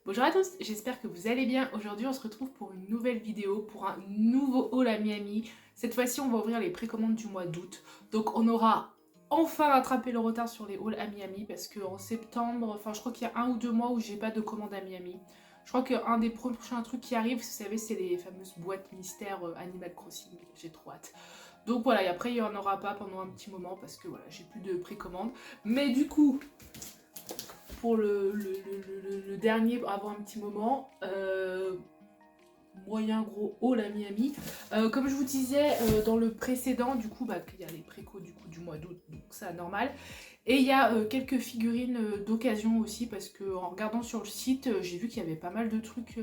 Bonjour à tous, j'espère que vous allez bien. Aujourd'hui on se retrouve pour une nouvelle vidéo, pour un nouveau haul à Miami. Cette fois-ci on va ouvrir les précommandes du mois d'août. Donc on aura enfin rattrapé le retard sur les hauls à Miami parce qu'en septembre, enfin je crois qu'il y a 1 ou 2 mois où j'ai pas de commande à Miami. Je crois qu'un des prochains trucs qui arrivent, vous savez, c'est les fameuses boîtes mystères Animal Crossing. J'ai trop hâte. Donc voilà, et après il n'y en aura pas pendant un petit moment parce que voilà, j'ai plus de précommande. Mais du coup, pour le dernier avant un petit moment, moyen gros haul à Miami. Comme je vous disais dans le précédent, du coup, il y a les précos du mois d'août, donc ça normal. Et il y a quelques figurines d'occasion aussi, parce que en regardant sur le site, j'ai vu qu'il y avait pas mal de trucs,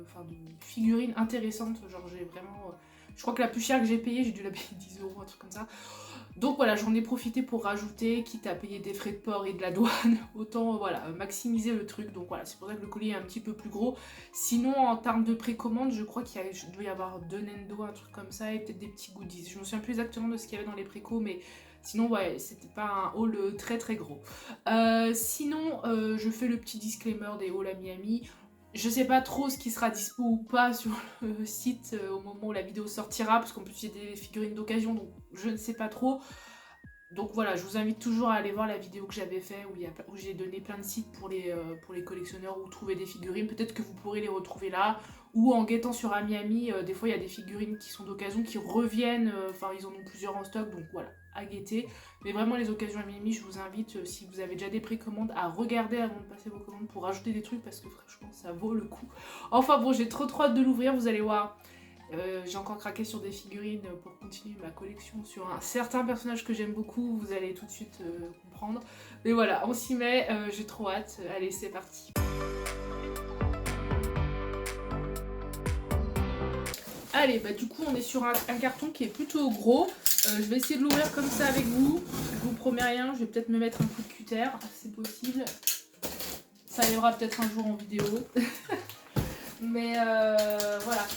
enfin de figurines intéressantes. Genre j'ai vraiment, je crois que la plus chère que j'ai payée, j'ai dû la payer 10 €, un truc comme ça. Donc voilà, j'en ai profité pour rajouter, quitte à payer des frais de port et de la douane, autant voilà, maximiser le truc. Donc voilà, c'est pour ça que le colis est un petit peu plus gros. Sinon, en termes de précommande, je crois qu'il doit y avoir 2 Nendo, un truc comme ça, et peut-être des petits goodies. Je me souviens plus exactement de ce qu'il y avait dans les précos, mais sinon, ouais, c'était pas un haul très très gros. Sinon, je fais le petit disclaimer des hauls à Miami. Je sais pas trop ce qui sera dispo ou pas sur le site au moment où la vidéo sortira, parce qu'en plus il y a des figurines d'occasion, donc je ne sais pas trop. Donc voilà, je vous invite toujours à aller voir la vidéo que j'avais fait où j'ai donné plein de sites pour les collectionneurs où trouver des figurines. Peut-être que vous pourrez les retrouver là. Ou en guettant sur Miami, des fois il y a des figurines qui sont d'occasion, qui reviennent. Enfin, ils en ont plusieurs en stock, donc voilà, à guetter. Mais vraiment, les occasions à Miami, je vous invite, si vous avez déjà des précommandes, à regarder avant de passer vos commandes pour rajouter des trucs parce que franchement, ça vaut le coup. Enfin bon, j'ai trop hâte de l'ouvrir, vous allez voir. J'ai encore craqué sur des figurines pour continuer ma collection sur un certain personnage que j'aime beaucoup, vous allez tout de suite comprendre. Mais voilà, on s'y met, j'ai trop hâte. Allez, c'est parti. Allez, bah du coup on est sur un carton qui est plutôt gros. Je vais essayer de l'ouvrir comme ça avec vous. Je vous promets rien, je vais peut-être me mettre un coup de cutter, c'est possible. Ça arrivera peut-être un jour en vidéo. Mais voilà.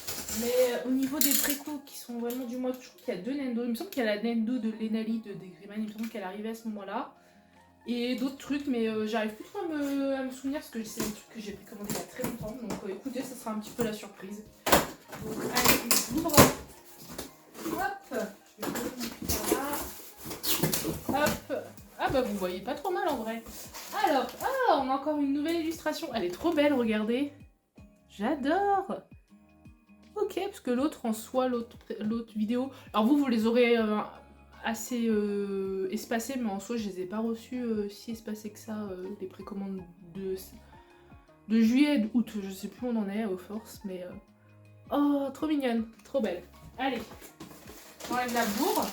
Mais au niveau des précos qui sont vraiment du mois, je trouve qu'il y a 2 Nendo. Il me semble qu'il y a la Nendo de Lenali de Degriman, il me semble qu'elle arrivait à ce moment-là. Et d'autres trucs, mais j'arrive plus trop à me souvenir parce que c'est un truc que j'ai précommandé il y a très longtemps. Donc écoutez, ça sera un petit peu la surprise. Donc allez, on ouvre. Hop, je vais mettre mon cutter là. Hop. Ah bah vous voyez pas trop mal en vrai. Alors, ah, on a encore une nouvelle illustration. Elle est trop belle, regardez. J'adore. Ok, parce que l'autre en soi, l'autre vidéo... Alors vous les aurez assez espacés, mais en soi, je les ai pas reçus si espacés que ça, les précommandes de juillet, d'août, je sais plus où on en est, aux forces, mais... Oh, trop mignonne, trop belle. Allez, on enlève la bourre.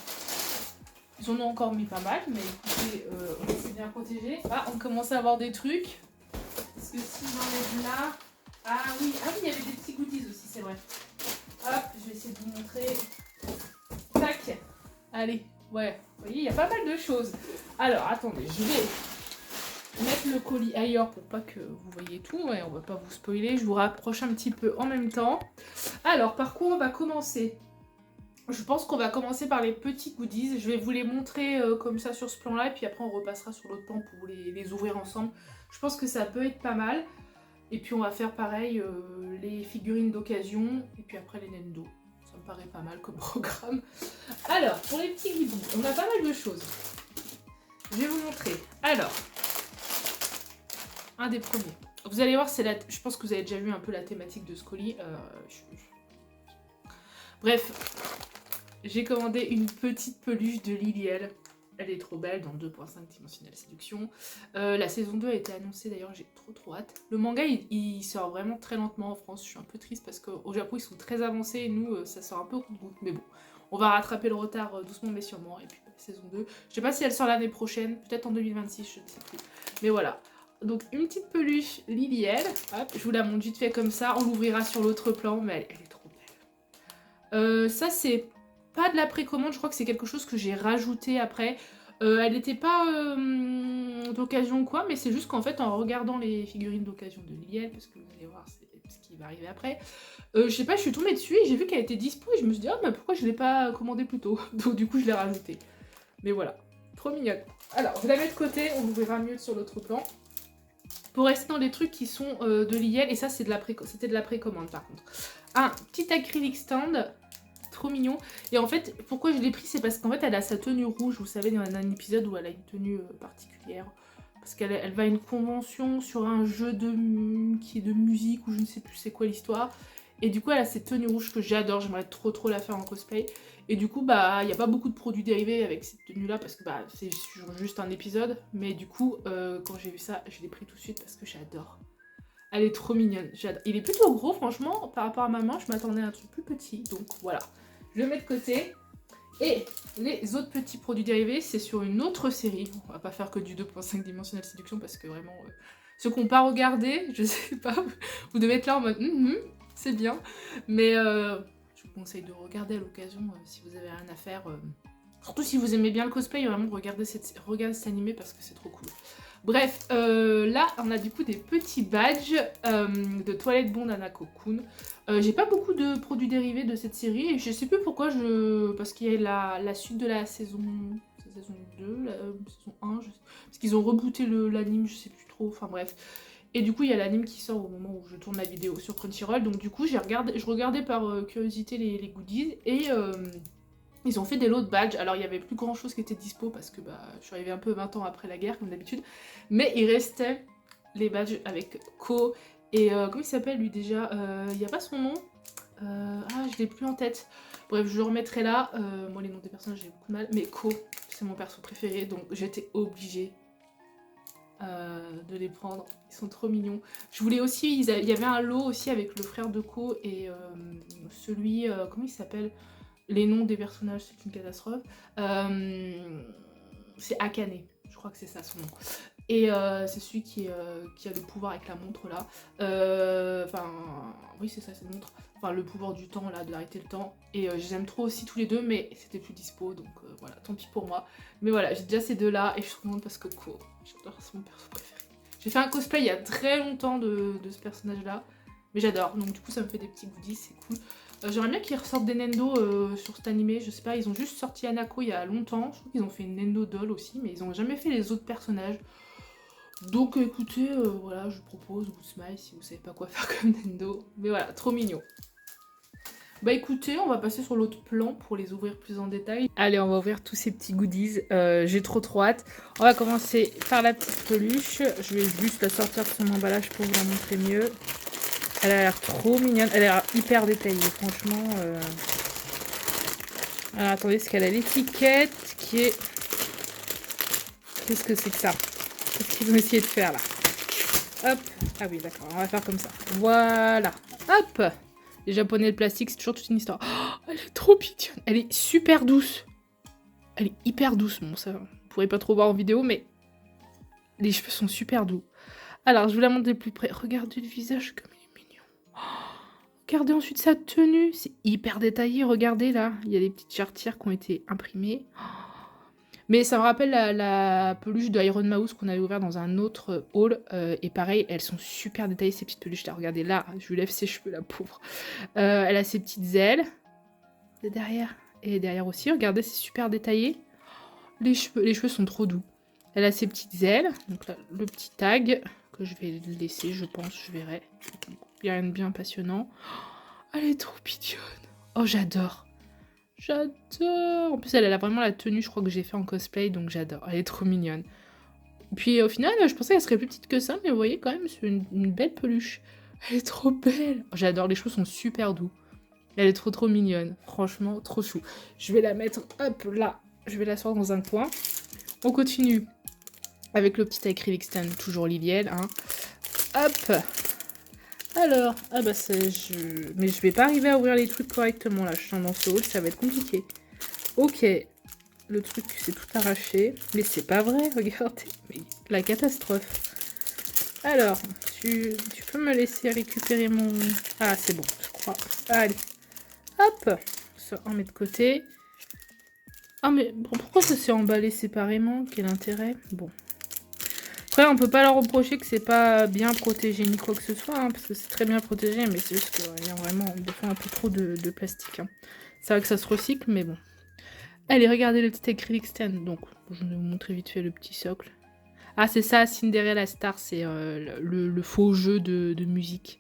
Ils en ont encore mis pas mal, mais écoutez, on s'est bien protégé. Ah, on commence à avoir des trucs. Parce que si j'enlève là... Ah oui, il y avait des petits goodies aussi, c'est vrai. Hop, je vais essayer de vous montrer. Tac. Allez, ouais. Vous voyez, il y a pas mal de choses. Alors, attendez, je vais mettre le colis ailleurs pour pas que vous voyez tout. Ouais, on va pas vous spoiler. Je vous rapproche un petit peu en même temps. Alors, par quoi on va commencer? Je pense qu'on va commencer par les petits goodies. Je vais vous les montrer comme ça sur ce plan-là. Et puis après, on repassera sur l'autre plan pour les ouvrir ensemble. Je pense que ça peut être pas mal. Et puis on va faire pareil, les figurines d'occasion, et puis après les Nendo. Ça me paraît pas mal comme programme. Alors, pour les petits goodies, on a pas mal de choses. Je vais vous montrer. Alors, un des premiers. Vous allez voir, je pense que vous avez déjà vu un peu la thématique de ce colis. Bref, j'ai commandé une petite peluche de Liliel. Elle est trop belle dans 2.5 dimensionnel séduction. La saison 2 a été annoncée d'ailleurs, j'ai trop hâte. Le manga il sort vraiment très lentement en France, je suis un peu triste parce qu'au Japon ils sont très avancés et nous ça sort un peu au compte-gouttes. Mais bon, on va rattraper le retard doucement mais sûrement. Et puis saison 2, je sais pas si elle sort l'année prochaine, peut-être en 2026, je ne sais plus. Mais voilà, donc une petite peluche Liliel. Hop, je vous la montre vite fait comme ça, on l'ouvrira sur l'autre plan, mais elle est trop belle. Ça c'est... pas de la précommande, je crois que c'est quelque chose que j'ai rajouté après. Elle n'était pas d'occasion ou quoi, mais c'est juste qu'en fait, en regardant les figurines d'occasion de Liliel, parce que vous allez voir ce qui va arriver après, je sais pas, je suis tombée dessus et j'ai vu qu'elle était dispo et je me suis dit, oh, mais pourquoi je l'ai pas commandée plus tôt? Donc du coup, je l'ai rajoutée. Mais voilà, trop mignonne. Alors, je la mets de côté, on l'ouvrira mieux sur l'autre plan. Pour rester dans les trucs qui sont de l'IL, et ça c'était de la précommande par contre. Un petit acrylique stand, trop mignon. Et en fait, pourquoi je l'ai pris, c'est parce qu'en fait elle a sa tenue rouge, vous savez, il y a un épisode où elle a une tenue particulière. Parce qu'elle va à une convention sur un jeu qui est de musique, ou je ne sais plus c'est quoi l'histoire. Et du coup elle a cette tenue rouge que j'adore, j'aimerais trop la faire en cosplay. Et du coup bah il n'y a pas beaucoup de produits dérivés avec cette tenue là parce que bah c'est juste un épisode. Mais du coup quand j'ai vu ça, je l'ai pris tout de suite parce que j'adore. Elle est trop mignonne, j'adore. Il est plutôt gros franchement, par rapport à ma main, je m'attendais à un truc plus petit. Donc voilà, je le mets de côté. Et les autres petits produits dérivés, c'est sur une autre série. On va pas faire que du 2.5 dimensionnel séduction parce que vraiment, ceux qui n'ont pas regardé, je sais pas, vous devez être là en mode c'est bien. Mais je vous conseille de regarder à l'occasion si vous avez rien à faire. Surtout si vous aimez bien le cosplay, vraiment regardez cet animé parce que c'est trop cool. Bref, là on a du coup des petits badges de Toilette Bond Hanako-kun. J'ai pas beaucoup de produits dérivés de cette série et je sais plus pourquoi parce qu'il y a la suite de la saison 2, la saison 1, parce qu'ils ont rebooté l'anime, je sais plus trop, enfin bref. Et du coup il y a l'anime qui sort au moment où je tourne la vidéo sur Crunchyroll, donc du coup je regardais par curiosité les goodies et ils ont fait des lots de badges. Alors il y avait plus grand chose qui était dispo parce que bah, je suis arrivée un peu 20 ans après la guerre comme d'habitude. Mais il restait les badges avec Ko. Et comment il s'appelle lui déjà, il n'y a pas son nom. Je l'ai plus en tête. Bref, je le remettrai là. Moi les noms des personnages j'ai beaucoup de mal. Mais Ko, c'est mon perso préféré. Donc j'étais obligée de les prendre. Ils sont trop mignons. Je voulais aussi, il y avait un lot aussi avec le frère de Ko et celui, comment il s'appelle? Les noms des personnages, c'est une catastrophe. C'est Akane, je crois que c'est ça son nom. Et c'est celui qui a le pouvoir avec la montre là. Oui c'est ça, c'est la montre. Enfin le pouvoir du temps là, d'arrêter le temps. Et je les aime trop aussi tous les deux, mais c'était plus dispo, donc voilà, tant pis pour moi. Mais voilà, j'ai déjà ces deux là, et je suis contente parce que Ko, j'adore, c'est mon perso préféré. J'ai fait un cosplay il y a très longtemps de ce personnage là, mais j'adore, donc du coup ça me fait des petits goodies, c'est cool. J'aimerais bien qu'ils ressortent des Nendo sur cet animé, je sais pas, ils ont juste sorti Hanako il y a longtemps, je crois qu'ils ont fait une Nendo doll aussi, mais ils ont jamais fait les autres personnages. Donc écoutez, voilà, je propose Good Smile si vous savez pas quoi faire comme Nendo, mais voilà, trop mignon. Bah écoutez, on va passer sur l'autre plan pour les ouvrir plus en détail. Allez, on va ouvrir tous ces petits goodies, j'ai trop hâte. On va commencer par la petite peluche, je vais juste la sortir de son emballage pour vous la montrer mieux. Elle a l'air trop mignonne, elle a l'air hyper détaillée, franchement. Alors attendez, parce qu'elle a l'étiquette qui est... Qu'est-ce que c'est que ça? Qu'est-ce qu'ils ont essayé de faire là? Hop, ah oui d'accord, on va faire comme ça. Voilà, hop. Les japonais, le plastique, c'est toujours toute une histoire. Oh, elle est trop mignonne, elle est super douce. Elle est hyper douce, bon ça, vous pourrez pas trop voir en vidéo, mais les cheveux sont super doux. Alors, je vous la montre de plus près. Regardez le visage comme il est mignon. Regardez ensuite sa tenue, c'est hyper détaillé, regardez là, il y a des petites jarretières qui ont été imprimées. Mais ça me rappelle la peluche de Iron Mouse qu'on avait ouvert dans un autre haul, et pareil, elles sont super détaillées ces petites peluches là, regardez là, je lui lève ses cheveux la pauvre. Elle a ses petites ailes, de derrière, et derrière aussi, regardez, c'est super détaillé. Les cheveux sont trop doux. Elle a ses petites ailes, donc là, le petit tag, que je vais laisser, je pense, je verrai. Il n'y a rien de bien passionnant. Oh, elle est trop mignonne. Oh, j'adore. J'adore. En plus, elle a vraiment la tenue, je crois, que j'ai fait en cosplay, donc j'adore. Elle est trop mignonne. Puis au final, je pensais qu'elle serait plus petite que ça, mais vous voyez quand même, c'est une belle peluche. Elle est trop belle. Oh, j'adore, les cheveux sont super doux. Elle est trop mignonne. Franchement, trop chou. Je vais la mettre, hop, là. Je vais l'asseoir dans un coin. On continue avec le petit acrylic stand, toujours Liliel, hein. Hop. Alors, ah bah mais je vais pas arriver à ouvrir les trucs correctement là, je suis dans ce haul, ça va être compliqué. Ok, le truc c'est tout arraché, mais c'est pas vrai, regardez, mais la catastrophe. Alors, tu peux me laisser récupérer mon... Ah c'est bon, je crois. Allez, hop, ça on met de côté. Ah mais pourquoi ça s'est emballé séparément? Quel intérêt? Bon. Après, on peut pas leur reprocher que c'est pas bien protégé ni quoi que ce soit, hein, parce que c'est très bien protégé, mais c'est juste qu'il y a vraiment des fois un peu trop de plastique. Hein. C'est vrai que ça se recycle, mais bon. Allez, regardez le petit acrylic stand. Donc, je vais vous montrer vite fait le petit socle. Ah, c'est ça, Cinderella Star, c'est le faux jeu de musique.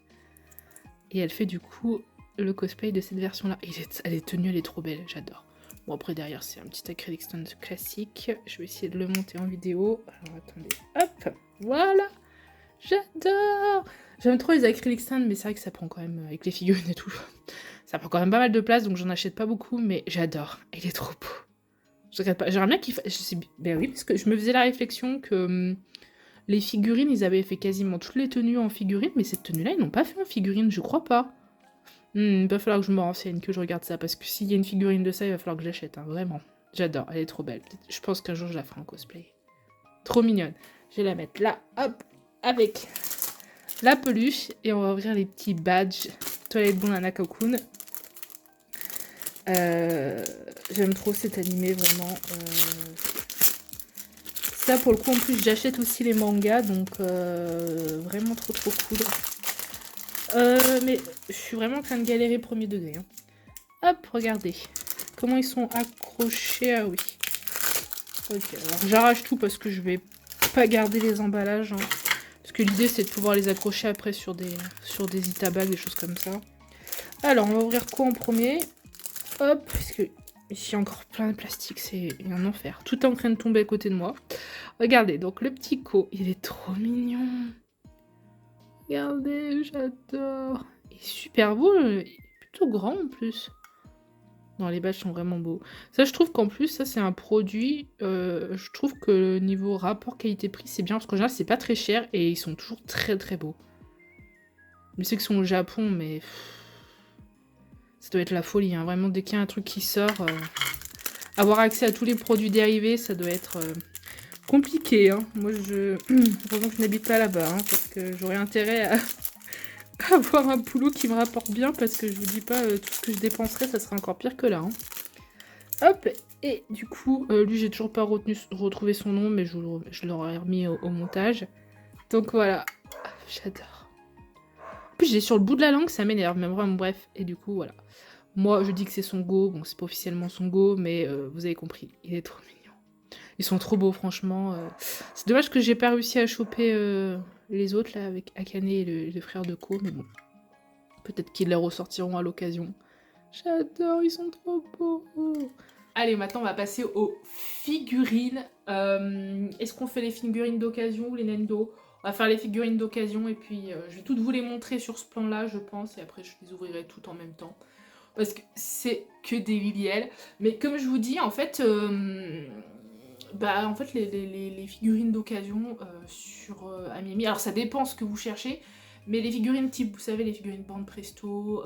Et elle fait du coup le cosplay de cette version-là. Elle est tenue, elle est trop belle, j'adore. Bon, après, derrière, c'est un petit acrylic stand classique. Je vais essayer de le monter en vidéo. Alors, attendez. Hop, voilà. J'adore. J'aime trop les acrylic stands, mais c'est vrai que ça prend quand même, avec les figurines et tout, ça prend quand même pas mal de place, donc j'en achète pas beaucoup, mais j'adore. Il est trop beau. Je regrette pas. J'aimerais bien qu'il fasse... Ben oui, parce que je me faisais la réflexion que les figurines, ils avaient fait quasiment toutes les tenues en figurine, mais cette tenue-là, ils n'ont pas fait en figurine, je crois pas. Il va falloir que je me renseigne, que je regarde ça, parce que s'il y a une figurine de ça, il va falloir que je l'achète, hein, vraiment. J'adore, elle est trop belle. Je pense qu'un jour, je la ferai en cosplay. Trop mignonne. Je vais la mettre là, hop, avec la peluche, et on va ouvrir les petits badges. Toilette Bon Nana Cocoon. J'aime trop cet animé, vraiment. Ça, pour le coup, en plus, j'achète aussi les mangas, donc vraiment trop cool. Mais je suis vraiment en train de galérer premier degré. Hein. Hop, regardez. Comment ils sont accrochés. Ah oui. Ok, alors j'arrache tout parce que je vais pas garder les emballages. Hein. Parce que l'idée, c'est de pouvoir les accrocher après sur des Itabags, des choses comme ça. Alors, on va ouvrir quoi en premier? Hop, parce que ici, il y a encore plein de plastique, c'est un enfer. Tout est en train de tomber à côté de moi. Regardez, donc le petit Co, il est trop mignon. Regardez, j'adore. Il est super beau, il est plutôt grand en plus. Non, les badges sont vraiment beaux. Ça, je trouve qu'en plus, ça, c'est un produit... je trouve que le niveau rapport qualité-prix, c'est bien. Parce qu'en général, c'est pas très cher et ils sont toujours très beaux. Je sais qu'ils sont au Japon, mais... ça doit être la folie, hein. Vraiment, dès qu'il y a un truc qui sort... avoir accès à tous les produits dérivés, ça doit être compliqué. Hein. Moi, heureusement que je n'habite pas là-bas, hein, parce que j'aurais intérêt à avoir un boulot qui me rapporte bien, parce que je vous dis pas, tout ce que je dépenserais, ça serait encore pire que là. Hein. Hop, et du coup, lui, j'ai toujours pas retrouvé son nom, mais je l'aurais remis au montage. Donc voilà, j'adore. En plus, j'ai sur le bout de la langue, ça m'énerve, mais vraiment, bref. Et du coup, voilà. Moi, je dis que c'est son go. Bon, c'est pas officiellement son go, mais vous avez compris. Il est trop mignon. Ils sont trop beaux, franchement. C'est dommage que j'ai pas réussi à choper les autres, là, avec Akane et le frère de Ko, mais bon. Peut-être qu'ils les ressortiront à l'occasion. J'adore, ils sont trop beaux. Allez, maintenant, on va passer aux figurines. Est-ce qu'on fait les figurines d'occasion ou les Nendo? On va faire les figurines d'occasion, et puis je vais toutes vous les montrer sur ce plan-là, je pense, et après, je les ouvrirai toutes en même temps. Parce que c'est que des Liliel. Mais comme je vous dis, en fait, les figurines d'occasion sur Amiami, alors ça dépend ce que vous cherchez, mais les figurines type, vous savez, les figurines Bande Presto,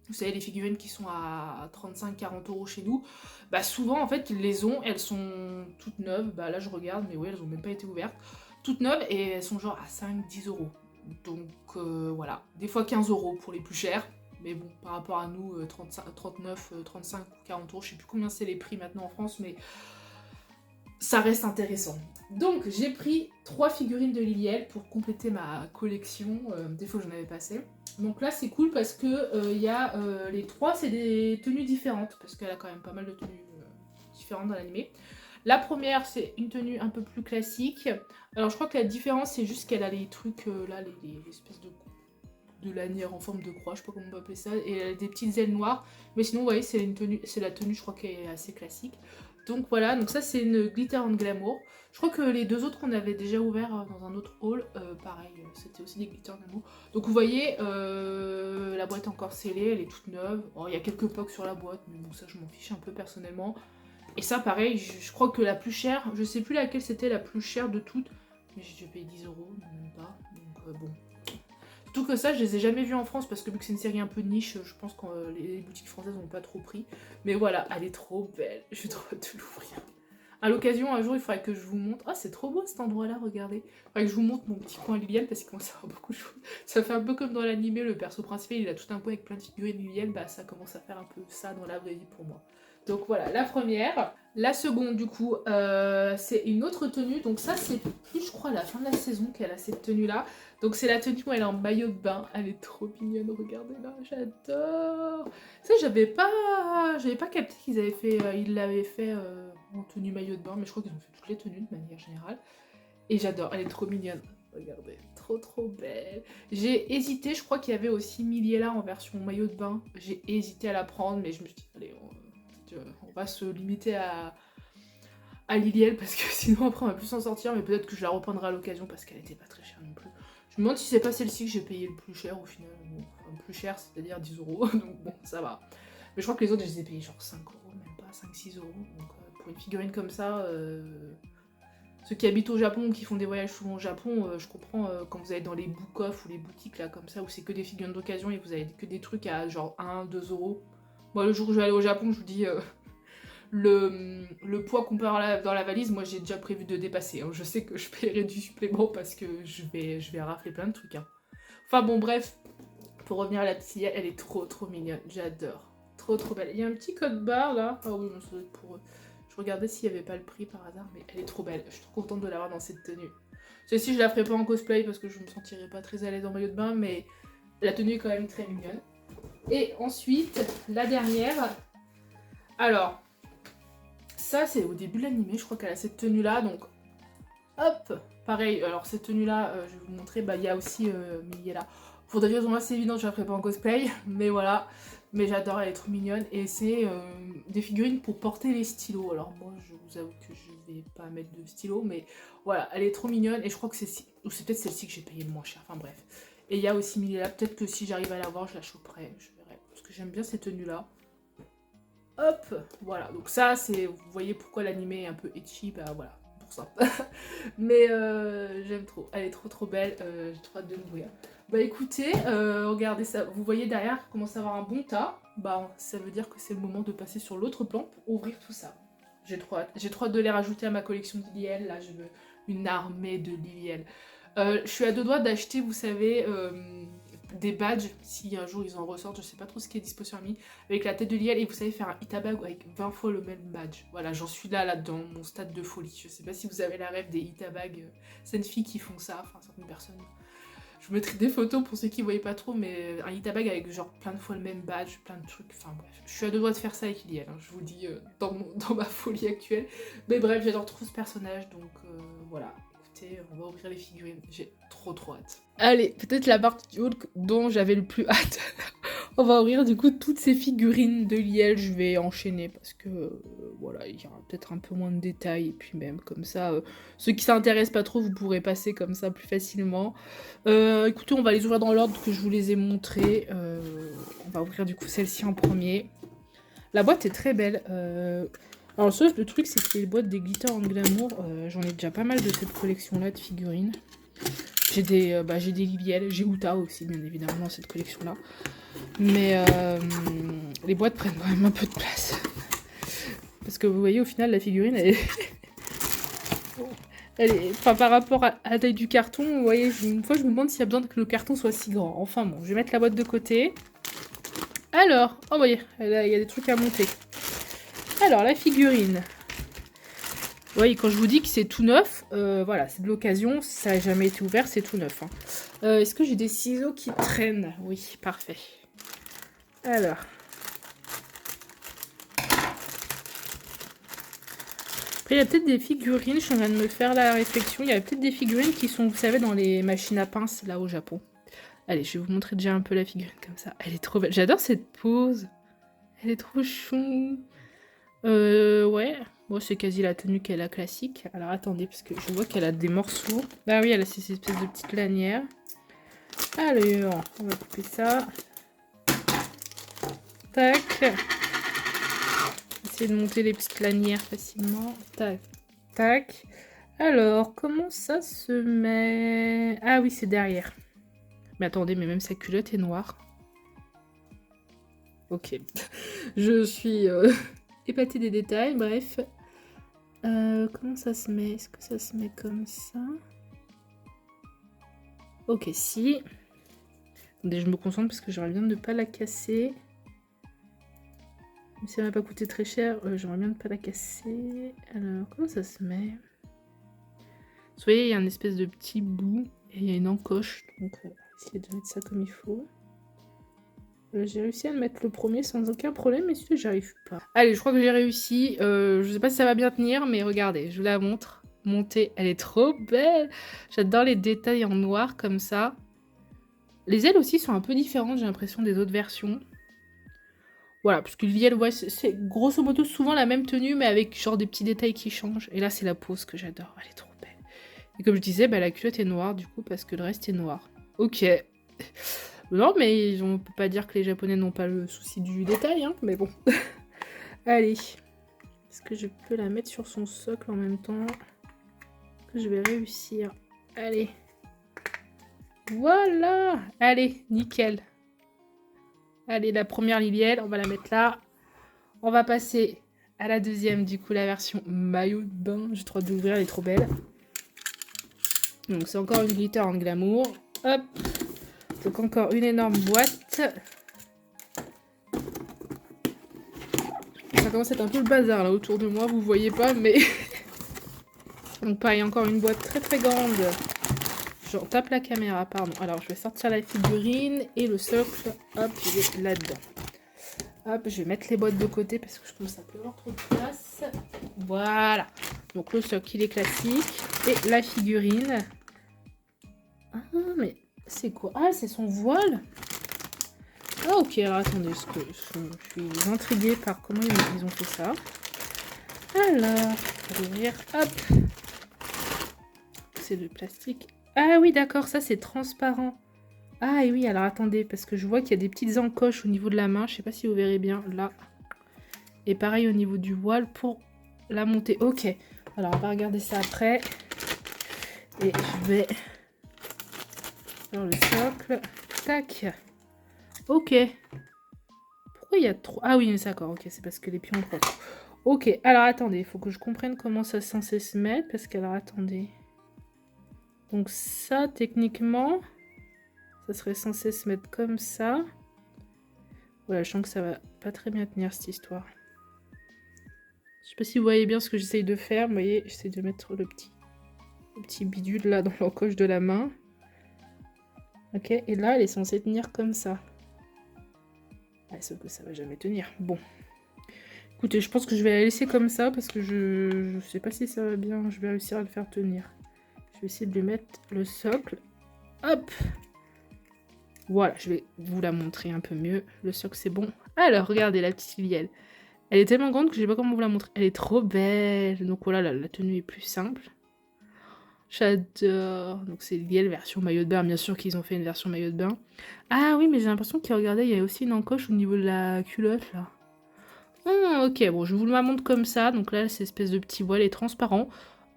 vous savez, les figurines qui sont à 35-40 € chez nous, bah souvent, en fait, ils les ont, elles sont toutes neuves, bah là je regarde, mais oui, elles ont même pas été ouvertes, toutes neuves, et elles sont genre à 5-10 €. Donc voilà, des fois 15 € pour les plus chères. Mais bon, par rapport à nous, 39, 35 ou 40 €, je sais plus combien c'est les prix maintenant en France, mais ça reste intéressant. Donc j'ai pris 3 figurines de Liliel pour compléter ma collection, des fois j'en avais pas assez. Donc là c'est cool parce que y a, les 3 c'est des tenues différentes, parce qu'elle a quand même pas mal de tenues différentes dans l'animé. La première c'est une tenue un peu plus classique. Alors je crois que la différence c'est juste qu'elle a les trucs là, les espèces de lanière en forme de croix, je sais pas comment on peut appeler ça, et elle a des petites ailes noires, mais sinon vous voyez c'est la tenue je crois qui est assez classique. Donc voilà, donc ça c'est une Glitter and Glamour. Je crois que les deux autres qu'on avait déjà ouverts dans un autre haul, pareil, c'était aussi des Glitter and Glamour. Donc vous voyez, la boîte est encore scellée, elle est toute neuve. Oh, il y a quelques pocs sur la boîte, mais bon ça je m'en fiche un peu personnellement. Et ça pareil, je crois que la plus chère, je sais plus laquelle c'était la plus chère de toutes, mais j'ai dû payer 10 €, même pas, donc bon. Tout que ça, je les ai jamais vus en France parce que vu que c'est une série un peu niche, je pense que les boutiques françaises n'ont pas trop pris. Mais voilà, elle est trop belle. Je dois te l'ouvrir. À l'occasion, un jour, il faudrait que je vous montre. Ah, c'est trop beau cet endroit-là, regardez. Il faudrait que je vous montre mon petit coin Liliel parce qu'il commence à avoir beaucoup de choses. Ça fait un peu comme dans l'animé, le perso principal, il a tout un coin avec plein de figurines Liliel. Bah, ça commence à faire un peu ça dans la vraie vie pour moi. Donc voilà, la première. La seconde, du coup, c'est une autre tenue. Donc ça, c'est plus, je crois, à la fin de la saison qu'elle a cette tenue-là. Donc c'est la tenue où elle est en maillot de bain. Elle est trop mignonne, regardez là, j'adore. Ça, j'avais pas capté qu'ils avaient fait, ils l'avaient fait en tenue maillot de bain, mais je crois qu'ils ont fait toutes les tenues de manière générale. Et j'adore, elle est trop mignonne. Regardez, trop belle. J'ai hésité, je crois qu'il y avait aussi Miliela en version maillot de bain. J'ai hésité à la prendre, mais je me suis dit, allez, on va se limiter à Liliel parce que sinon après on va plus s'en sortir, mais peut-être que je la reprendrai à l'occasion parce qu'elle était pas très chère non plus. Je me demande si c'est pas celle-ci que j'ai payé le plus cher au final. Bon, enfin, le plus cher, c'est-à-dire 10 €, donc bon, ça va. Mais je crois que les autres, je les ai payés genre 5 €, même pas 5-6 €. Donc pour une figurine comme ça, ceux qui habitent au Japon ou qui font des voyages souvent au Japon, je comprends quand vous allez dans les book-off ou les boutiques là comme ça où c'est que des figurines d'occasion et vous avez que des trucs à genre 1-2 €. Moi le jour où je vais aller au Japon, je vous dis le poids qu'on peut avoir dans la valise, moi j'ai déjà prévu de dépasser. Hein. Je sais que je paierai du supplément parce que je vais rafler plein de trucs. Hein. Enfin bon bref, pour revenir à la petite, elle est trop mignonne, j'adore. Trop belle. Il y a un petit code barre là. Ah oui, ça doit être pour eux. Je regardais s'il n'y avait pas le prix par hasard, mais elle est trop belle. Je suis trop contente de l'avoir dans cette tenue. Celle-ci, je la ferai pas en cosplay parce que je me sentirais pas très à l'aise en maillot de bain, mais la tenue est quand même très mignonne. Et ensuite, la dernière. Alors, ça c'est au début de l'animé, je crois qu'elle a cette tenue-là, donc hop, pareil. Alors cette tenue-là, je vais vous montrer, bah il y a aussi Miliela. Pour des raisons assez évidentes, je la ferai pas en cosplay, mais voilà. Mais j'adore, elle est trop mignonne. Et c'est des figurines pour porter les stylos. Alors moi, je vous avoue que je vais pas mettre de stylo, mais voilà, elle est trop mignonne. Et je crois que c'est peut-être celle-ci que j'ai payé le moins cher. Enfin bref. Et il y a aussi Miliela. Peut-être que si j'arrive à la voir, je la choperai. Je verrai. Parce que j'aime bien ces tenues-là. Hop, voilà. Donc ça, c'est, vous voyez pourquoi l'animé est un peu ecchi. Bah voilà, pour ça. Mais j'aime trop. Elle est trop belle. J'ai trop hâte de l'ouvrir. Bah écoutez, regardez ça, vous voyez derrière commence à avoir un bon tas. Bah ça veut dire que c'est le moment de passer sur l'autre plan pour ouvrir tout ça. J'ai trop hâte de les rajouter à ma collection de Liliel. Là je veux une armée de Liliel. Je suis à deux doigts d'acheter, vous savez, des badges, si un jour ils en ressortent, je sais pas trop ce qui est dispo sur Ami, avec la tête de Liliel et vous savez faire un itabag avec 20 fois le même badge. Voilà, j'en suis là dans mon stade de folie. Je sais pas si vous avez la rêve des itabags, certaines filles qui font ça, enfin certaines personnes. Je vous mettrai des photos pour ceux qui ne voyaient pas trop, mais un itabag avec genre plein de fois le même badge, plein de trucs, enfin bref. Je suis à deux doigts de faire ça avec Liliel, hein, je vous le dis, dans ma folie actuelle. Mais bref, j'adore trop ce personnage, donc voilà. Écoutez, on va ouvrir les figurines, j'ai trop hâte. Allez, peut-être la partie du haut dont j'avais le plus hâte. On va ouvrir du coup toutes ces figurines de Liliel, je vais enchaîner parce que voilà, il y aura peut-être un peu moins de détails et puis même comme ça, ceux qui s'intéressent pas trop, vous pourrez passer comme ça plus facilement. Écoutez, on va les ouvrir dans l'ordre que je vous les ai montrés. On va ouvrir du coup celle-ci en premier. La boîte est très belle. Alors sauf le truc c'est que les boîtes des glitter en glamour, j'en ai déjà pas mal de cette collection-là de figurines. J'ai des Liliel, j'ai Uta aussi bien évidemment dans cette collection-là. Mais les boîtes prennent quand même un peu de place. Parce que vous voyez, au final, la figurine, enfin, par rapport à la taille du carton, vous voyez, une fois, je me demande s'il y a besoin que le carton soit si grand. Enfin bon, je vais mettre la boîte de côté. Alors, oh, vous voyez, il y a des trucs à monter. Alors, la figurine. Vous voyez, quand je vous dis que c'est tout neuf, voilà, c'est de l'occasion. Si ça n'a jamais été ouvert, c'est tout neuf. Hein. Est-ce que j'ai des ciseaux qui traînent? Oui, parfait. Alors. Après, il y a peut-être des figurines, je suis en train de me faire la réflexion. Il y a peut-être des figurines qui sont, vous savez, dans les machines à pince, là, au Japon. Allez, je vais vous montrer déjà un peu la figurine comme ça. Elle est trop belle. J'adore cette pose. Elle est trop chou. Ouais. Bon, c'est quasi la tenue qu'elle a classique. Alors, attendez, parce que je vois qu'elle a des morceaux. Ah oui, elle a ces espèces de petites lanières. Alors, on va couper ça. Tac. Essayer de monter les petites lanières facilement. Tac, tac. Alors, comment ça se met? Ah oui, c'est derrière. Mais attendez, mais même sa culotte est noire. Ok. Je suis épatée des détails, bref. Comment ça se met? Est-ce que ça se met comme ça? Ok, si. Attendez, je me concentre parce que j'aimerais bien ne pas la casser. Même si ça m'a pas coûté très cher, j'aimerais bien ne pas la casser. Alors, comment ça se met? Vous voyez, il y a une espèce de petit bout et il y a une encoche. Donc, on va essayer de mettre ça comme il faut. J'ai réussi à le mettre le premier sans aucun problème, mais celui-là, j'arrive pas. Allez, je crois que j'ai réussi. Je sais pas si ça va bien tenir, mais regardez, je vous la montre. montée. Elle est trop belle. J'adore les détails en noir comme ça. Les ailes aussi sont un peu différentes, j'ai l'impression, des autres versions. Voilà, parce que l'IL, ouais, c'est grosso modo souvent la même tenue, mais avec genre des petits détails qui changent. Et là, c'est la pose que j'adore. Elle est trop belle. Et comme je disais, bah, la culotte est noire, du coup, parce que le reste est noir. Ok. Non, mais on peut pas dire que les Japonais n'ont pas le souci du détail, hein, mais bon. Allez. Est-ce que je peux la mettre sur son socle en même temps? Je vais réussir. Allez. Voilà. Allez, nickel. Allez, la première Lilielle, on va la mettre là. On va passer à la deuxième, du coup, la version maillot de bain. J'ai trop hâte d'ouvrir, elle est trop belle. Donc, c'est encore une glitter en glamour. Hop. Donc, encore une énorme boîte. Ça commence à être un peu le bazar, là, autour de moi. Vous voyez pas, mais... Donc, pareil, encore une boîte très, très grande. Je tape la caméra, pardon. Alors, je vais sortir la figurine et le socle. Hop, il est là-dedans. Hop, je vais mettre les boîtes de côté parce que je commence à plus avoir trop de place. Voilà. Donc le socle, il est classique. Et la figurine. Ah, mais c'est quoi? Ah, c'est son voile? Ah, ok. Alors, attendez. Je suis intriguée par comment ils ont fait ça. Alors, on va ouvrir. Hop. C'est de plastique. Ah oui, d'accord. Ça, c'est transparent. Ah et oui, alors attendez, parce que je vois qu'il y a des petites encoches au niveau de la main. Je sais pas si vous verrez bien, là. Et pareil au niveau du voile pour la monter. Ok, alors on va regarder ça après. Et je vais faire le socle. Tac. Ok. Pourquoi il y a trop... Ah oui, d'accord, ok, c'est parce que les pions ont trop. Ok, alors attendez, il faut que je comprenne comment ça est censé se mettre. Parce que, alors attendez. Donc ça, techniquement... Ça serait censé se mettre comme ça. Voilà, je sens que ça va pas très bien tenir cette histoire. Je sais pas si vous voyez bien ce que j'essaye de faire. Vous voyez, j'essaie de mettre le petit bidule là dans l'encoche de la main. Ok, et là, elle est censée tenir comme ça. Ouais, sauf que ça va jamais tenir. Bon. Écoutez, je pense que je vais la laisser comme ça parce que je sais pas si ça va bien. Je vais réussir à le faire tenir. Je vais essayer de lui mettre le socle. Hop! Voilà, je vais vous la montrer un peu mieux. Le socle, c'est bon. Alors, regardez la petite Lilielle. Elle est tellement grande que je sais pas comment vous la montrer. Elle est trop belle. Donc voilà, la tenue est plus simple. J'adore. Donc c'est Lilielle version maillot de bain. Bien sûr qu'ils ont fait une version maillot de bain. Ah oui, mais j'ai l'impression qu'il regardait, il y a aussi une encoche au niveau de la culotte là. Ok, bon, je vous la montre comme ça. Donc là, cette espèce de petit voile est transparent.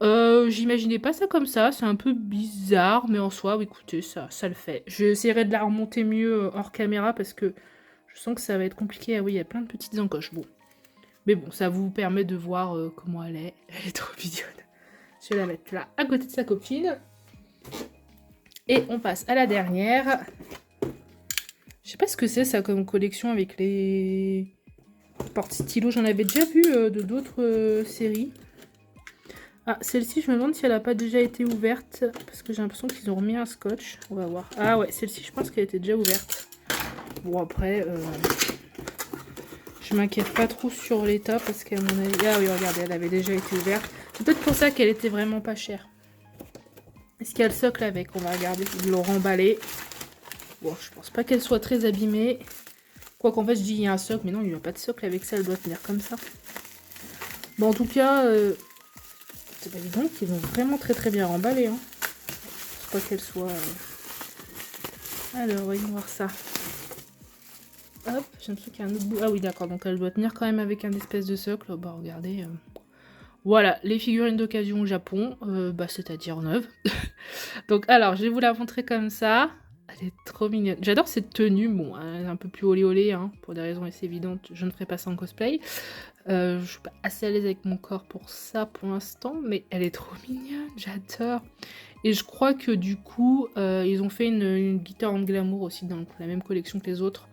J'imaginais pas ça comme ça. C'est un peu bizarre, mais en soi, oui, écoutez, ça le fait. J'essaierai de la remonter mieux hors caméra parce que je sens que ça va être compliqué. Ah oui, il y a plein de petites encoches. Bon. Mais bon, ça vous permet de voir comment elle est. Elle est trop mignonne. Je vais la mettre là, à côté de sa copine. Et on passe à la dernière. Je sais pas ce que c'est ça comme collection avec les porte-stylos. J'en avais déjà vu de d'autres séries. Ah, celle-ci, je me demande si elle n'a pas déjà été ouverte. Parce que j'ai l'impression qu'ils ont remis un scotch. On va voir. Ah ouais, celle-ci, je pense qu'elle était déjà ouverte. Bon, après, je m'inquiète pas trop sur l'état. Parce qu'à mon avis... Ah oui, regardez, elle avait déjà été ouverte. C'est peut-être pour ça qu'elle était vraiment pas chère. Est-ce qu'il y a le socle avec? On va regarder. Ils l'ont remballé. Bon, je pense pas qu'elle soit très abîmée. Quoi qu'en fait, je dis il y a un socle. Mais non, il n'y a pas de socle avec ça. Elle doit tenir comme ça. Bon, en tout cas, c'est pas évident qu'ils l'ont vraiment très très bien remballé. Hein. Je pense pas qu'elle soit... Alors, voyons voir ça. Hop, j'ai l'impression qu'il y a un autre bout. Ah oui, d'accord. Donc, elle doit tenir quand même avec un espèce de socle. Oh, bah, regardez... Voilà, les figurines d'occasion au Japon, c'est-à-dire neuves. Donc alors, je vais vous la montrer comme ça. Elle est trop mignonne. J'adore cette tenue, bon, elle est un peu plus olé olé, hein, pour des raisons assez évidentes. Je ne ferai pas ça en cosplay. Je suis pas assez à l'aise avec mon corps pour ça pour l'instant, mais elle est trop mignonne, j'adore. Et je crois que du coup, ils ont fait une guitare en glamour aussi dans la même collection que les autres.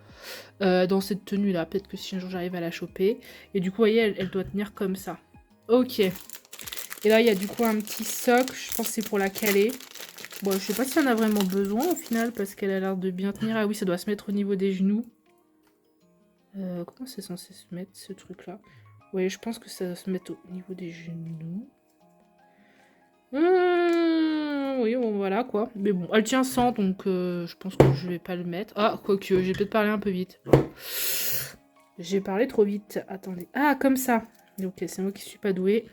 Dans cette tenue là, peut-être que si un jour j'arrive à la choper. Et du coup, vous voyez, elle doit tenir comme ça. Ok. Et là, il y a du coup un petit socle. Je pense que c'est pour la caler. Bon, je sais pas si on a vraiment besoin au final parce qu'elle a l'air de bien tenir. Ah oui, ça doit se mettre au niveau des genoux. Comment c'est censé se mettre ce truc-là? Oui, je pense que ça doit se mettre au niveau des genoux. Oui, bon, voilà quoi. Mais bon, elle tient 100, donc je pense que je vais pas le mettre. Ah, quoique, j'ai peut-être parlé un peu vite. J'ai parlé trop vite. Attendez. Ah, comme ça. Ok, c'est moi qui suis pas douée.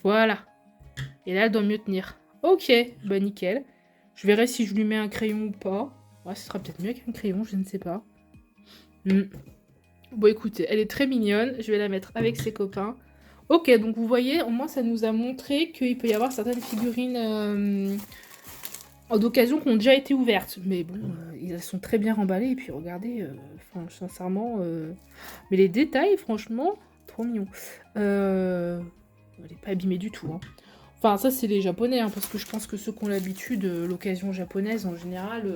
Voilà. Et là, elle doit mieux tenir. Ok, bah nickel. Je verrai si je lui mets un crayon ou pas. Ouais, ce sera peut-être mieux qu'un crayon, je ne sais pas. Bon, écoutez, elle est très mignonne. Je vais la mettre avec ses copains. Ok, donc vous voyez, au moins ça nous a montré qu'il peut y avoir certaines figurines d'occasion qui ont déjà été ouvertes. Mais bon, elles sont très bien remballées. Et puis regardez, sincèrement... Mais les détails, franchement, trop mignon. Elle n'est pas abîmée du tout. Hein. Enfin, ça, c'est les japonais, hein, parce que je pense que ceux qui ont l'habitude, l'occasion japonaise, en général,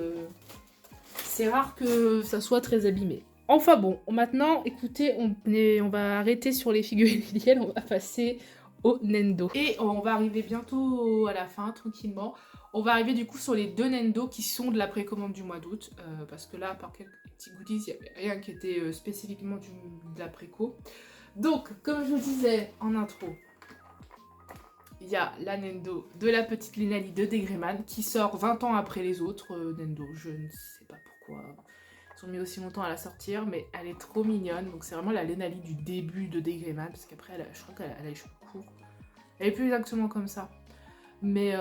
c'est rare que ça soit très abîmé. Enfin bon, maintenant, écoutez, on va arrêter sur les figurines liées, on va passer au Nendo. Et on va arriver bientôt à la fin, tranquillement. On va arriver du coup sur les 2 Nendo qui sont de la précommande du mois d'août, parce que là, à part quelques petits goodies, il n'y avait rien qui était spécifiquement de la préco. Donc, comme je vous disais en intro, il y a la Nendo de la petite Lenali de Degreman qui sort 20 ans après les autres Nendo. Je ne sais pas pourquoi ils ont mis aussi longtemps à la sortir, mais elle est trop mignonne. Donc c'est vraiment la Lenali du début de Degreman, parce qu'après je crois qu'elle a les cheveux courts. Elle est plus exactement comme ça. Mais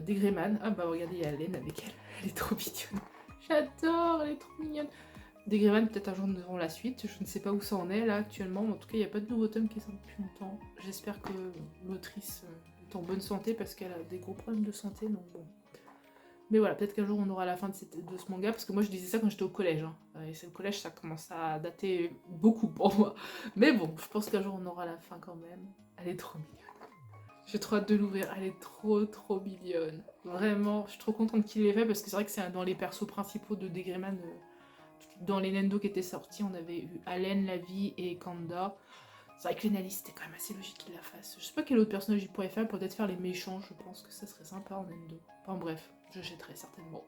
Degreman, ah bah regardez, il y a Len avec elle. Elle est trop mignonne. J'adore, elle est trop mignonne. Degreman, peut-être un jour nous aurons la suite. Je ne sais pas où ça en est là actuellement. En tout cas, il n'y a pas de nouveau tome qui est sorti depuis longtemps. J'espère que l'autrice est en bonne santé parce qu'elle a des gros problèmes de santé. Donc bon. Mais voilà, peut-être qu'un jour on aura la fin de ce manga. Parce que moi je disais ça quand j'étais au collège. Hein. Et c'est le collège, ça commence à dater beaucoup pour moi. Mais bon, je pense qu'un jour on aura la fin quand même. Elle est trop mignonne. J'ai trop hâte de l'ouvrir. Elle est trop mignonne. Vraiment, je suis trop contente qu'il l'ait fait parce que c'est vrai que c'est dans les persos principaux de Degreman. Dans les Nendo qui étaient sortis, on avait eu Allen, Lavi et Kanda. C'est vrai que Lenali, c'était quand même assez logique qu'il la fasse. Je sais pas quel autre personnage il pourrait faire, peut-être faire les méchants, je pense que ça serait sympa en Nendo. Enfin bref, je jetterai certainement.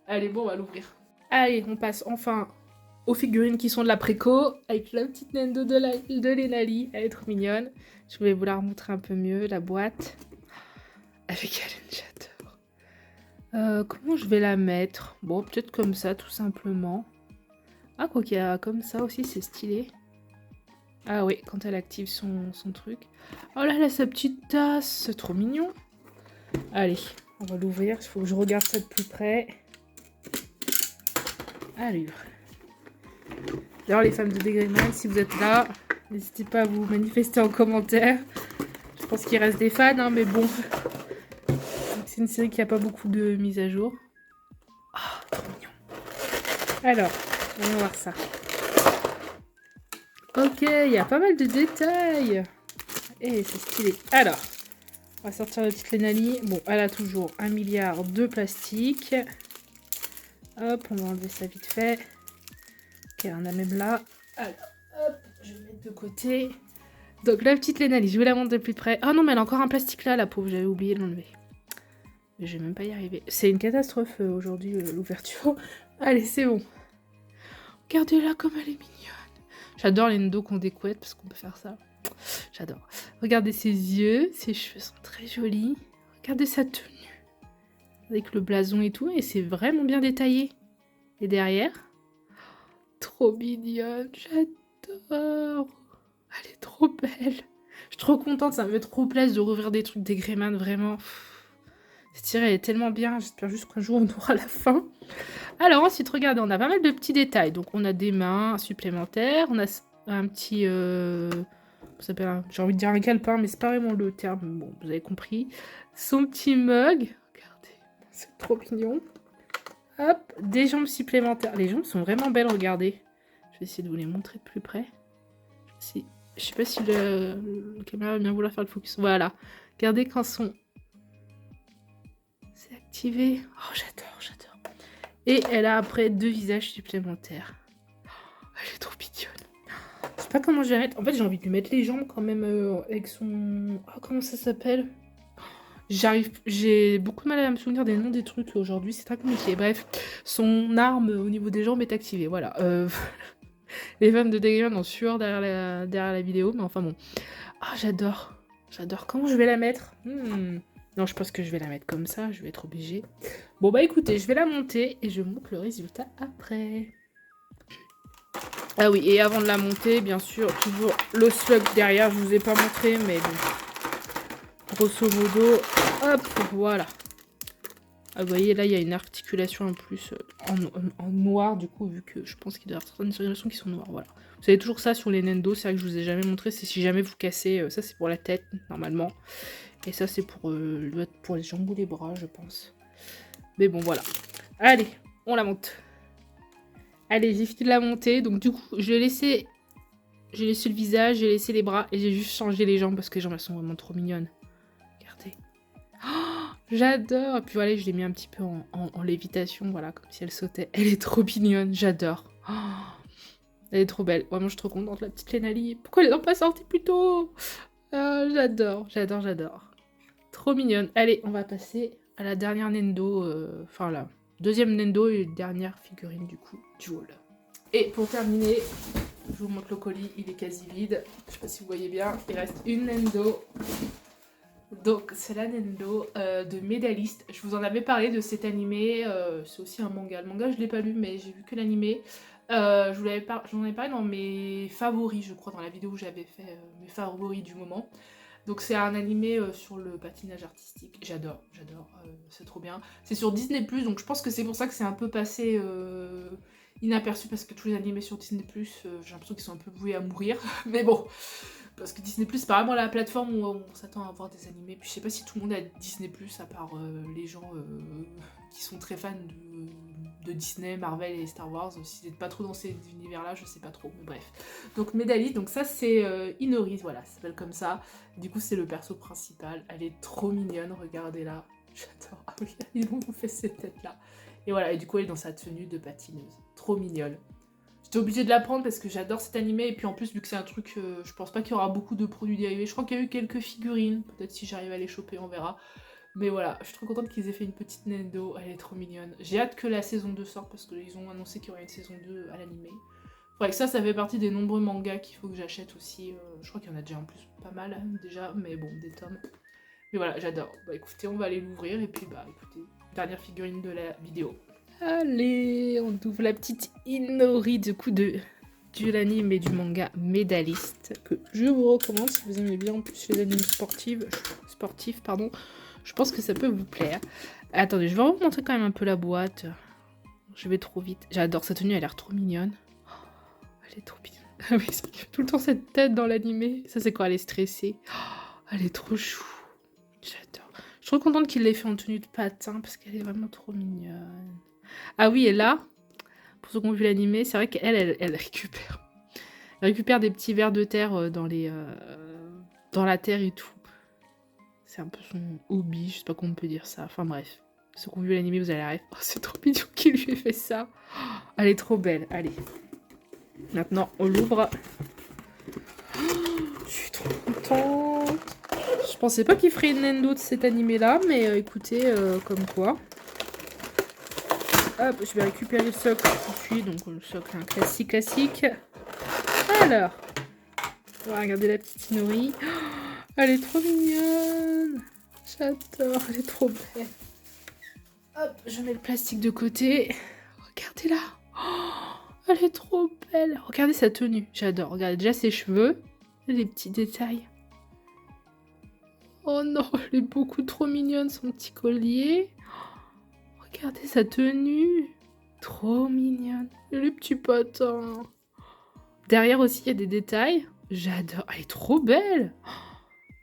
Allez, bon, on va l'ouvrir. Allez, on passe enfin aux figurines qui sont de la préco, avec la petite Nendo de Lenali. Elle est trop mignonne. Je voulais vous la remontrer un peu mieux, la boîte. Avec Allen, j'adore. Comment je vais la mettre? Bon, peut-être comme ça, tout simplement. Ah, quoi qu'il y a comme ça aussi, c'est stylé. Ah oui, quand elle active son truc. Oh là, elle a sa petite tasse, c'est trop mignon. Allez, on va l'ouvrir, il faut que je regarde ça de plus près. Allez. D'ailleurs, les femmes de Degreman, si vous êtes là, n'hésitez pas à vous manifester en commentaire. Je pense qu'il reste des fans, hein, mais bon. C'est une série qui n'a pas beaucoup de mises à jour. Ah, trop mignon. Alors, on va voir ça. Ok, il y a pas mal de détails. Et c'est stylé. Alors, on va sortir la petite Lenali. Bon, elle a toujours 1 milliard de plastique. Hop, on va enlever ça vite fait. Ok, on a même là. Alors, hop, je vais mettre de côté. Donc, la petite Lenali, je vais la montrer de plus près. Ah non, mais elle a encore un plastique là, la pauvre. J'avais oublié de l'enlever. Mais je vais même pas y arriver. C'est une catastrophe aujourd'hui, l'ouverture. Allez, c'est bon. Regardez-la comme elle est mignonne. J'adore les Nendo qui ont des couettes parce qu'on peut faire ça. J'adore. Regardez ses yeux, ses cheveux sont très jolis. Regardez sa tenue. Avec le blason et tout, et c'est vraiment bien détaillé. Et derrière, trop mignonne, j'adore. Elle est trop belle. Je suis trop contente, ça me fait trop plaisir de rouvrir des trucs des Degreman, vraiment. Cette série, elle est tellement bien, j'espère juste qu'un jour on aura la fin. Alors ensuite, regardez, on a pas mal de petits détails. Donc on a des mains supplémentaires, on a un petit... ça s'appelle, j'ai envie de dire un calepin, mais c'est pas vraiment le terme. Bon, vous avez compris. Son petit mug. Regardez, c'est trop mignon. Hop, des jambes supplémentaires. Les jambes sont vraiment belles, regardez. Je vais essayer de vous les montrer de plus près. Je sais pas si le caméra va bien vouloir faire le focus. Voilà. Regardez quand c'est activé. Oh, j'adore. Et elle a après 2 visages supplémentaires. Oh, elle est trop mignonne. Je sais pas comment je vais la mettre. En fait, j'ai envie de lui mettre les jambes quand même avec son... Oh, comment ça s'appelle? J'ai beaucoup de mal à me souvenir des noms des trucs aujourd'hui. C'est très compliqué. Bref, son arme au niveau des jambes est activée. Voilà. Les femmes de Degreman ont sueur derrière la vidéo. Mais enfin bon. Ah, j'adore. J'adore. Comment je vais la mettre? Non, je pense que je vais la mettre comme ça. Je vais être obligée. Bon, bah écoutez, je vais la monter et je montre le résultat après. Ah oui, et avant de la monter, bien sûr, toujours le slug derrière. Je vous ai pas montré, mais bon. Grosso modo, hop, voilà. Ah, vous voyez, là, il y a une articulation en plus en noir, du coup, vu que je pense qu'il doit y avoir certaines articulations qui sont noires, voilà. Vous avez toujours ça sur les Nendo, c'est vrai que je vous ai jamais montré, c'est si jamais vous cassez, ça c'est pour la tête, normalement. Et ça c'est pour les jambes ou les bras, je pense. Mais bon, voilà. Allez, on la monte. Allez, j'ai fini de la monter, donc du coup, j'ai laissé le visage, j'ai laissé les bras, et j'ai juste changé les jambes, parce que les jambes, elles sont vraiment trop mignonnes. Regardez. J'adore. Et puis voilà, je l'ai mis un petit peu en lévitation, voilà, comme si elle sautait. Elle est trop mignonne, j'adore. Oh, elle est trop belle. Vraiment, je suis trop contente, la petite Lénalie. Pourquoi elle n'est pas sortie plus tôt? J'adore, j'adore, j'adore. Trop mignonne. Allez, on va passer à la dernière Nendo. Enfin, la deuxième Nendo et dernière figurine, du coup, du haul. Et pour terminer, je vous montre le colis, il est quasi vide. Je sais pas si vous voyez bien. Il reste une Nendo. Donc c'est la Nendo de Médaliste. Je vous en avais parlé de cet animé, c'est aussi un manga. Le manga je l'ai pas lu mais j'ai vu que l'animé. J'en avais parlé dans mes favoris, je crois, dans la vidéo où j'avais fait mes favoris du moment. Donc c'est un animé sur le patinage artistique. J'adore, c'est trop bien. C'est sur Disney+, donc je pense que c'est pour ça que c'est un peu passé inaperçu, parce que tous les animés sur Disney+, j'ai l'impression qu'ils sont un peu voués à mourir. Mais bon, parce que Disney+, c'est pas vraiment la plateforme où on s'attend à voir des animés. Puis je sais pas si tout le monde a Disney+, à part les gens qui sont très fans de Disney, Marvel et Star Wars. Si vous n'êtes pas trop dans ces univers-là, je sais pas trop, mais bref. Donc Médaliste, donc ça c'est Inori, voilà, ça s'appelle comme ça. Du coup c'est le perso principal, elle est trop mignonne, regardez-la. J'adore, ah oui, ils m'ont fait cette tête-là. Et voilà, et du coup elle est dans sa tenue de patineuse, trop mignonne. J'étais obligée de la prendre parce que j'adore cet animé, et puis en plus vu que c'est un truc, je pense pas qu'il y aura beaucoup de produits dérivés. Je crois qu'il y a eu quelques figurines, peut-être si j'arrive à les choper on verra. Mais voilà, je suis trop contente qu'ils aient fait une petite Nendo, elle est trop mignonne. J'ai hâte que la saison 2 sorte parce qu'ils ont annoncé qu'il y aurait une saison 2 à l'animé. Ouais, que ça fait partie des nombreux mangas qu'il faut que j'achète aussi. Je crois qu'il y en a déjà en plus pas mal déjà, mais bon, des tomes. Mais voilà, j'adore. Bah écoutez, on va aller l'ouvrir et puis bah écoutez, dernière figurine de la vidéo. Allez, on ouvre la petite Inori du coup de l'anime et du manga Médaliste, que je vous recommande si vous aimez bien en plus les animes sportifs, pardon. Je pense que ça peut vous plaire. Attendez, je vais vous montrer quand même un peu la boîte. Je vais trop vite. J'adore cette tenue, elle a l'air trop mignonne. Elle est trop mignonne. Ah oui, c'est tout le temps cette tête dans l'animé. Ça, c'est quand elle est stressée. Oh, elle est trop chou. J'adore. Je suis trop contente qu'il l'ait fait en tenue de patin parce qu'elle est vraiment trop mignonne. Ah oui, et là, pour ceux qui ont vu l'animé, c'est vrai qu'elle elle récupère des petits vers de terre dans la terre et tout. C'est un peu son hobby, je sais pas comment on peut dire ça. Enfin bref, ceux qui ont vu l'animé, vous allez rêver. Oh, c'est trop mignon qu'il lui ait fait ça. Oh, elle est trop belle, allez. Maintenant, on l'ouvre. Oh, je suis trop contente. Je pensais pas qu'il ferait une Nendo de cet animé-là, mais écoutez, comme quoi. Hop, je vais récupérer le socle tout de suite. Donc le socle, un classique. Alors, on va regarder la petite Inori. Oh, elle est trop mignonne. J'adore, elle est trop belle. Hop, je mets le plastique de côté. Regardez-la. Oh, elle est trop belle. Regardez sa tenue. J'adore. Regardez déjà ses cheveux. Les petits détails. Oh non, elle est beaucoup trop mignonne, son petit collier. Oh, regardez sa tenue. Trop mignonne. Et les petits patins. Derrière aussi, il y a des détails. J'adore. Elle est trop belle.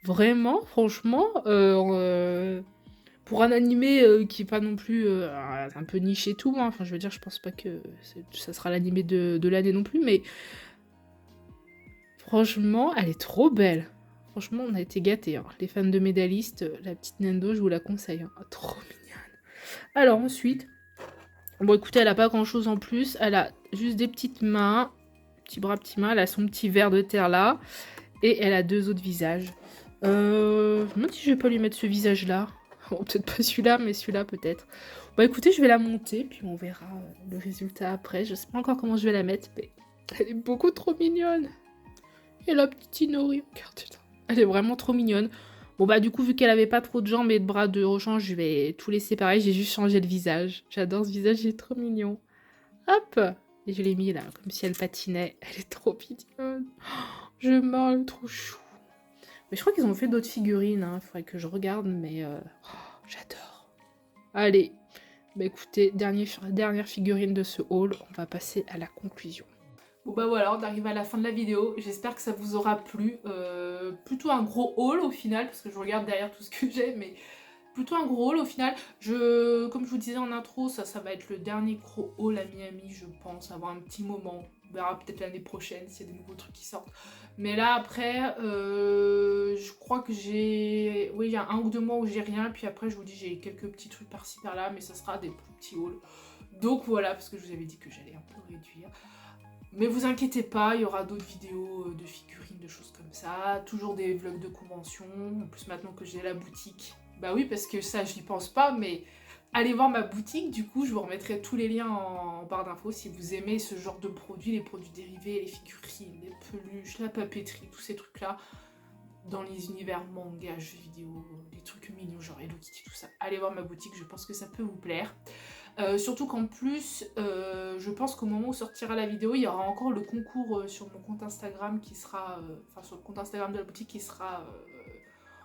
Vraiment, franchement, pour un animé qui est pas non plus un peu niche et tout, hein. Enfin je veux dire, je pense pas que ça sera l'animé de l'année non plus, mais franchement, elle est trop belle. Franchement, on a été gâtés, hein. Les fans de Médaliste, la petite Nendo, je vous la conseille, hein. Trop mignonne. Alors ensuite, bon écoutez, elle a pas grand chose en plus, elle a juste des petites mains, petits bras, petites mains, elle a son petit ver de terre là, et elle a deux autres visages. Je me demande si je vais pas lui mettre ce visage-là. Bon, peut-être pas celui-là, mais celui-là peut-être. Bah écoutez, je vais la monter, puis on verra le résultat après. Je sais pas encore comment je vais la mettre, mais elle est beaucoup trop mignonne. Et la petite Inori, regardez-la. Elle est vraiment trop mignonne. Bon bah du coup, vu qu'elle avait pas trop de jambes et de bras de rechange, je vais tout laisser pareil. J'ai juste changé le visage. J'adore ce visage, il est trop mignon. Hop! Et je l'ai mis là, comme si elle patinait. Elle est trop mignonne. Je meurs, elle est trop chou. Mais je crois qu'ils ont fait d'autres figurines, hein. Faudrait que je regarde, mais j'adore. Allez, bah écoutez, dernière figurine de ce haul, on va passer à la conclusion. Bon bah voilà, on arrive à la fin de la vidéo, j'espère que ça vous aura plu. Plutôt un gros haul au final, parce que je regarde derrière tout ce que j'ai, mais plutôt un gros haul au final. Comme je vous disais en intro, ça va être le dernier gros haul à Miami, je pense, avoir un petit moment. On verra peut-être l'année prochaine s'il y a des nouveaux trucs qui sortent. Mais là après, je crois que j'ai... Oui, il y a 1 ou 2 mois où j'ai rien, puis après je vous dis j'ai quelques petits trucs par-ci par-là, mais ça sera des plus petits hauls. Donc voilà, parce que je vous avais dit que j'allais un peu réduire. Mais vous inquiétez pas, il y aura d'autres vidéos de figurines, de choses comme ça. Toujours des vlogs de convention. En plus maintenant que j'ai la boutique. Bah oui, parce que ça, j'y pense pas, mais allez voir ma boutique. Du coup, je vous remettrai tous les liens en barre d'infos si vous aimez ce genre de produits, les produits dérivés, les figurines, les peluches, la papeterie, tous ces trucs-là. Dans les univers manga, jeux vidéo, les trucs mignons, genre Hello Kitty, tout ça. Allez voir ma boutique, je pense que ça peut vous plaire. Surtout qu'en plus, je pense qu'au moment où sortira la vidéo, il y aura encore le concours sur mon compte Instagram qui sera... Enfin, sur le compte Instagram de la boutique qui sera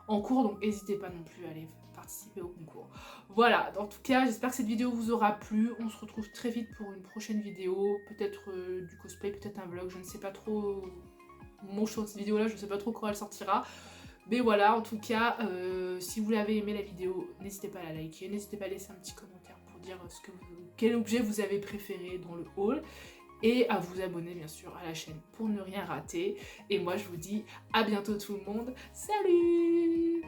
en cours, donc n'hésitez pas non plus à aller participer au concours. Voilà, en tout cas, j'espère que cette vidéo vous aura plu. On se retrouve très vite pour une prochaine vidéo, peut-être du cosplay, peut-être un vlog, je ne sais pas trop... Mon choix de cette vidéo-là, je ne sais pas trop quand elle sortira. Mais voilà, en tout cas, si vous avez aimé la vidéo, n'hésitez pas à la liker, n'hésitez pas à laisser un petit commentaire pour dire quel objet vous avez préféré dans le haul, et à vous abonner bien sûr à la chaîne pour ne rien rater. Et moi je vous dis à bientôt tout le monde, salut!